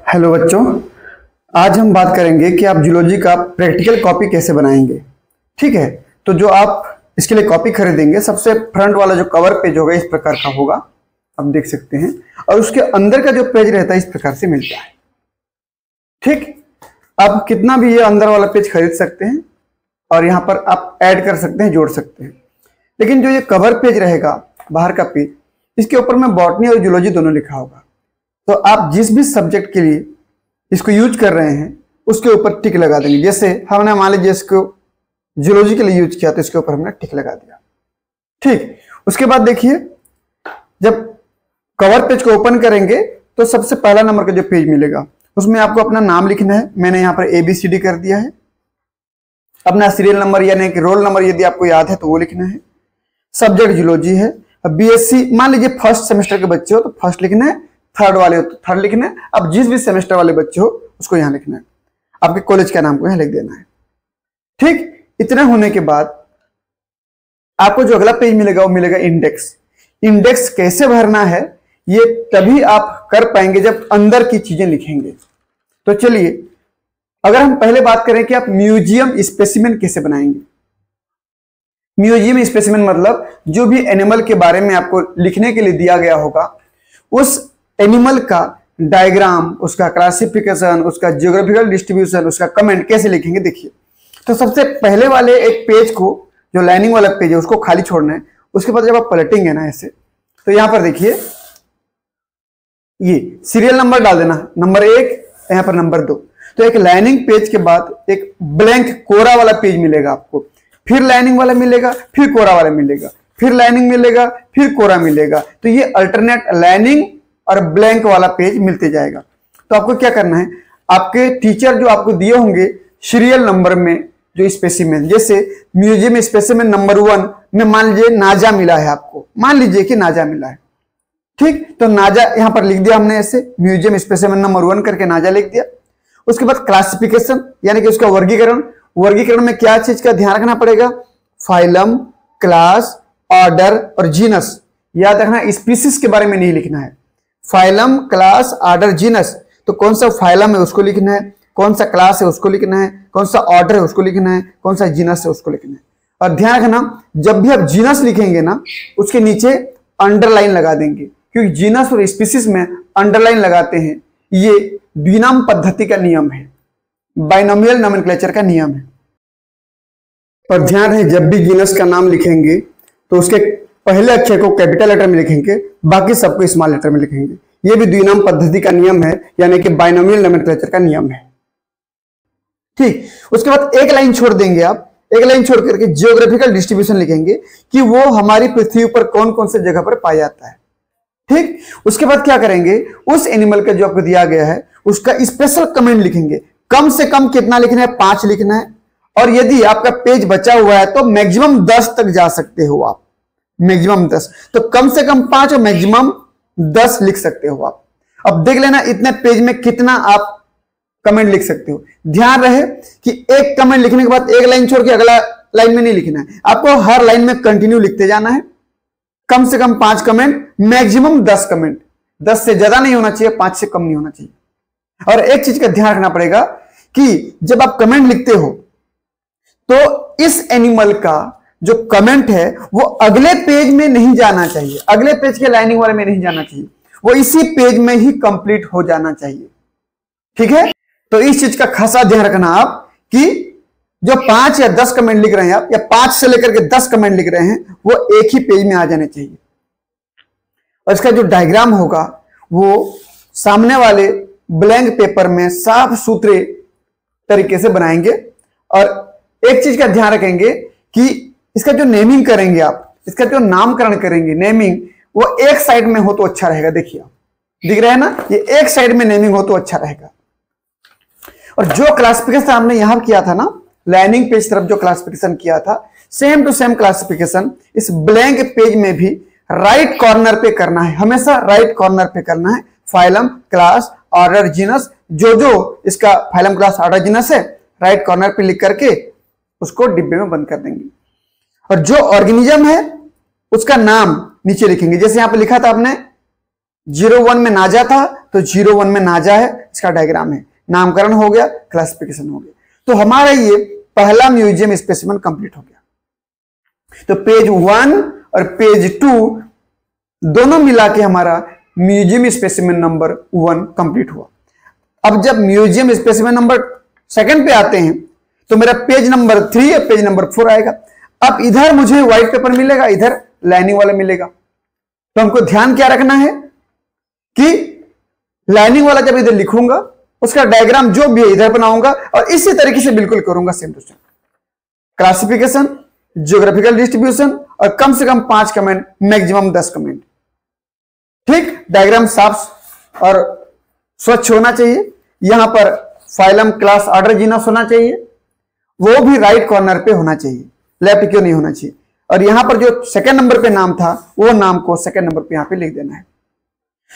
Hello बच्चों, आज हम बात करेंगे कि आप जूलॉजी का प्रैक्टिकल कॉपी कैसे बनाएंगे। ठीक है, तो जो आप इसके लिए कॉपी खरीदेंगे, सबसे फ्रंट वाला जो कवर पेज होगा इस प्रकार का होगा, आप देख सकते हैं, और उसके अंदर का जो पेज रहता है इस प्रकार से मिलता है। ठीक, आप कितना भी ये अंदर वाला पेज खरीद सकते हैं और यहाँ पर आप ऐड कर सकते हैं, जोड़ सकते हैं। लेकिन जो ये कवर पेज रहेगा, बाहर का पेज, इसके ऊपर में बॉटनी और जूलॉजी दोनों लिखा होगा। तो आप जिस भी सब्जेक्ट के लिए इसको यूज कर रहे हैं उसके ऊपर टिक लगा देंगे। जैसे हमने मान लीजिए इसको जूलॉजी के लिए यूज किया तो इसके ऊपर हमने टिक लगा दिया। ठीक, उसके बाद देखिए, जब कवर पेज को ओपन करेंगे तो सबसे पहला नंबर का जो पेज मिलेगा उसमें आपको अपना नाम लिखना है। मैंने यहाँ पर ABCD कर दिया है। अपना सीरियल नंबर यानी कि रोल नंबर यदि आपको याद है तो वो लिखना है। सब्जेक्ट जूलॉजी है। अब BSc मान लीजिए फर्स्ट सेमेस्टर के बच्चे हो तो फर्स्ट लिखना है, थर्ड वाले हो तो थर्ड लिखना है। अब जिस भी सेमेस्टर वाले बच्चे हो उसको यहाँ लिखना है, आपके कॉलेज का नाम को यहाँ लिख देना है। ठीक, इतना होने के बाद आपको जो अगला पेज मिलेगा वो मिलेगा इंडेक्स। इंडेक्स कैसे भरना है ये तभी आप कर पाएंगे जब अंदर की चीजें लिखेंगे। तो चलिए, अगर हम पहले बात करें कि आप म्यूजियम स्पेसिमेन कैसे बनाएंगे। म्यूजियम स्पेसिमेन मतलब जो भी एनिमल के बारे में आपको लिखने के लिए दिया गया होगा उस एनिमल का डायग्राम, उसका क्लासिफिकेशन, उसका जियोग्राफिकल डिस्ट्रीब्यूशन, उसका कमेंट कैसे लिखेंगे। देखिए, तो सबसे पहले वाले एक पेज को, जो लाइनिंग वाला पेज है, उसको खाली छोड़ना है। उसके बाद जब आप पलटेंगे ना ऐसे, तो यहां पर देखिए ये सीरियल नंबर डाल देना, नंबर 1, यहां पर नंबर 2। तो एक लाइनिंग पेज के बाद एक ब्लैंक कोरा वाला पेज मिलेगा आपको, फिर लाइनिंग वाला मिलेगा, फिर कोरा वाला मिलेगा, फिर लाइनिंग मिलेगा, फिर कोरा मिलेगा। तो ये अल्टरनेट लाइनिंग और ब्लैंक वाला पेज मिलते जाएगा। तो आपको क्या करना है, आपके टीचर जो आपको दिए होंगे सीरियल नंबर में जो स्पेसिमेन, जैसे म्यूजियम स्पेसिमेन नंबर 1 में मान लीजिए नाजा मिला है आपको, मान लीजिए कि नाजा मिला है। ठीक, तो नाजा यहां पर लिख दिया हमने, ऐसे म्यूजियम स्पेसिमेन नंबर 1 करके नाजा लिख दिया। उसके बाद क्लासिफिकेशन यानी कि उसका वर्गीकरण। वर्गीकरण में क्या चीज का ध्यान रखना पड़ेगा, फाइलम, क्लास, ऑर्डर और जीनस। याद रखना, स्पीसीज के बारे में नहीं लिखना है। Phylum, class, order, genus. तो कौन सा फाइलम है उसको लिखना है, कौन सा क्लास है उसको लिखना है, कौन सा ऑर्डर है उसको लिखना है, कौन सा जीनस है उसको लिखना है। और ध्यान रखना, जब भी आप जीनस लिखेंगे ना उसके नीचे अंडरलाइन लगा देंगे, क्योंकि जीनस और स्पीसीज में अंडरलाइन लगाते हैं। ये द्विनाम पद्धति का नियम है, बाइनोमियल नोमेनक्लेचर का नियम है। और ध्यान रहे, जब भी जीनस का नाम लिखेंगे तो उसके पहले अक्षर को कैपिटल लेटर में लिखेंगे, बाकी सबको स्मॉल लेटर में लिखेंगे। यह भी द्विनाम पद्धति का नियम है, यानी कि बाइनोमियल नोमेनक्लेचर का नियम है। ठीक, उसके बाद एक लाइन छोड़ देंगे आप, एक लाइन छोड़ करके जियोग्राफिकल डिस्ट्रीब्यूशन लिखेंगे कि वो हमारी पृथ्वी पर कौन कौन से जगह पर पाया जाता है। ठीक, उसके बाद क्या करेंगे, उस एनिमल का जो आपको दिया गया है उसका स्पेशल कमेंट लिखेंगे। कम से कम कितना लिखना है, 5 लिखना है। और यदि आपका पेज बचा हुआ है तो मैक्सिमम 10 तक जा सकते हो आप, मैक्सिमम 10। तो कम से कम 5 और मैक्सिमम 10 लिख सकते हो आप। अब देख लेना इतने पेज में कितना आप कमेंट लिख सकते हो। ध्यान रहे कि एक कमेंट लिखने के बाद एक लाइन छोड़ के अगला लाइन में नहीं लिखना है, आपको हर लाइन में कंटिन्यू लिखते जाना है। कम से कम 5 कमेंट, मैक्सिमम 10 कमेंट। 10 से ज्यादा नहीं होना चाहिए, 5 से कम नहीं होना चाहिए। और एक चीज का ध्यान रखना पड़ेगा कि जब आप कमेंट लिखते हो तो इस एनिमल का जो कमेंट है वो अगले पेज में नहीं जाना चाहिए, अगले पेज के लाइनिंग वाले में नहीं जाना चाहिए, वो इसी पेज में ही कंप्लीट हो जाना चाहिए। ठीक है, तो इस चीज का खासा ध्यान रखना आप कि जो 5 या 10 कमेंट लिख रहे हैं आप, या 5 से लेकर के 10 कमेंट लिख रहे हैं, वो एक ही पेज में आ जाने चाहिए। और इसका जो डायग्राम होगा वो सामने वाले ब्लैंक पेपर में साफ सुथरे तरीके से बनाएंगे। और एक चीज का ध्यान रखेंगे कि इसका जो नेमिंग करेंगे आप, इसका जो नामकरण करेंगे, नेमिंग, वो एक साइड में हो तो अच्छा रहेगा। देखिए दिख रहा है ना, ये एक साइड में नेमिंग हो तो अच्छा रहेगा। और जो क्लासिफिकेशन हमने यहां किया था ना, लाइनिंग पेज तरफ जो क्लासिफिकेशन किया था, सेम टू सेम क्लासिफिकेशन इस ब्लैंक पेज में भी राइट कॉर्नर पे करना है, हमेशा राइट कॉर्नर पे करना है। फाइलम, क्लास, ऑर्डर, जीनस, जो इसका फाइलम, क्लास, ऑर्डर, जीनस है, राइट कॉर्नर पे लिख करके उसको डिब्बे में बंद कर देंगे। और जो ऑर्गेनिज्म है उसका नाम नीचे लिखेंगे। जैसे यहां पे लिखा था आपने 01 में नाजा था तो 01 में नाजा है, इसका डायग्राम है, नामकरण हो गया, क्लासिफिकेशन हो गया। तो हमारा ये पहला म्यूजियम स्पेसिमेन कंप्लीट हो गया। तो पेज 1 और पेज 2 दोनों मिला के हमारा म्यूजियम स्पेसिमेन नंबर 1 कंप्लीट हुआ। अब जब म्यूजियम स्पेसिमेन नंबर 2 पे आते हैं तो मेरा पेज नंबर 3 या पेज नंबर 4 आएगा। अब इधर मुझे व्हाइट पेपर मिलेगा, इधर लाइनिंग वाला मिलेगा। तो हमको ध्यान क्या रखना है कि लाइनिंग वाला जब इधर लिखूंगा उसका डायग्राम जो भी है इधर बनाऊंगा और इसी तरीके से बिल्कुल करूंगा, same to same. Classification, geographical distribution और कम से कम 5 कमेंट, मैक्सिमम 10 कमेंट। ठीक, डायग्राम साफ और स्वच्छ होना चाहिए। यहां पर फाइलम, क्लास, ऑर्डर, जीनस होना चाहिए, वो भी राइट कॉर्नर पे होना चाहिए, लेफ्ट क्यों नहीं होना चाहिए। और यहां पर जो 2nd नंबर पे नाम था वो नाम को 2nd नंबर पे यहां पे लिख देना है।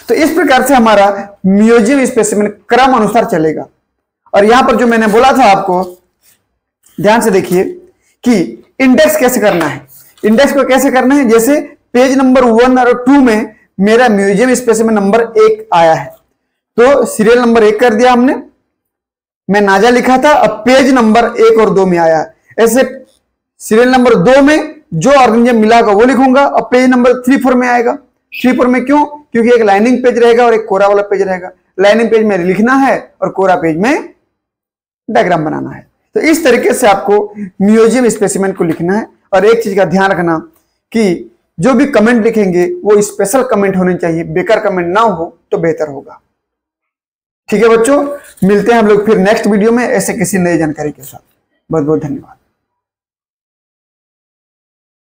तो इस प्रकार से हमारा म्यूजियम स्पेसिमेन क्रम अनुसार चलेगा। और यहां पर जो मैंने बोला था आपको, ध्यान से देखिए कि इंडेक्स कैसे करना है। इंडेक्स को कैसे करना है, जैसे पेज नंबर 1 और 2 में मेरा म्यूजियम स्पेसिमेन नंबर 1 आया है तो सीरियल नंबर 1 कर दिया हमने, मैं नाजा लिखा था, अब पेज नंबर 1 और 2 में आया है। ऐसे सीरियल नंबर 2 में जो ऑर्गेनिज्म मिला होगा वो लिखूंगा, अब पेज नंबर 3-4 में आएगा। 3-4 में क्यों, क्योंकि एक लाइनिंग पेज रहेगा और एक कोरा वाला पेज रहेगा। लाइनिंग पेज में लिखना है और कोरा पेज में डायग्राम बनाना है। तो इस तरीके से आपको म्यूजियम स्पेसिमेन को लिखना है। और एक चीज का ध्यान रखना कि जो भी कमेंट लिखेंगे वो स्पेशल कमेंट होने चाहिए, बेकार कमेंट ना हो तो बेहतर होगा। ठीक है बच्चों, मिलते हैं हम लोग फिर नेक्स्ट वीडियो में ऐसे किसी नई जानकारी के साथ। बहुत बहुत धन्यवाद।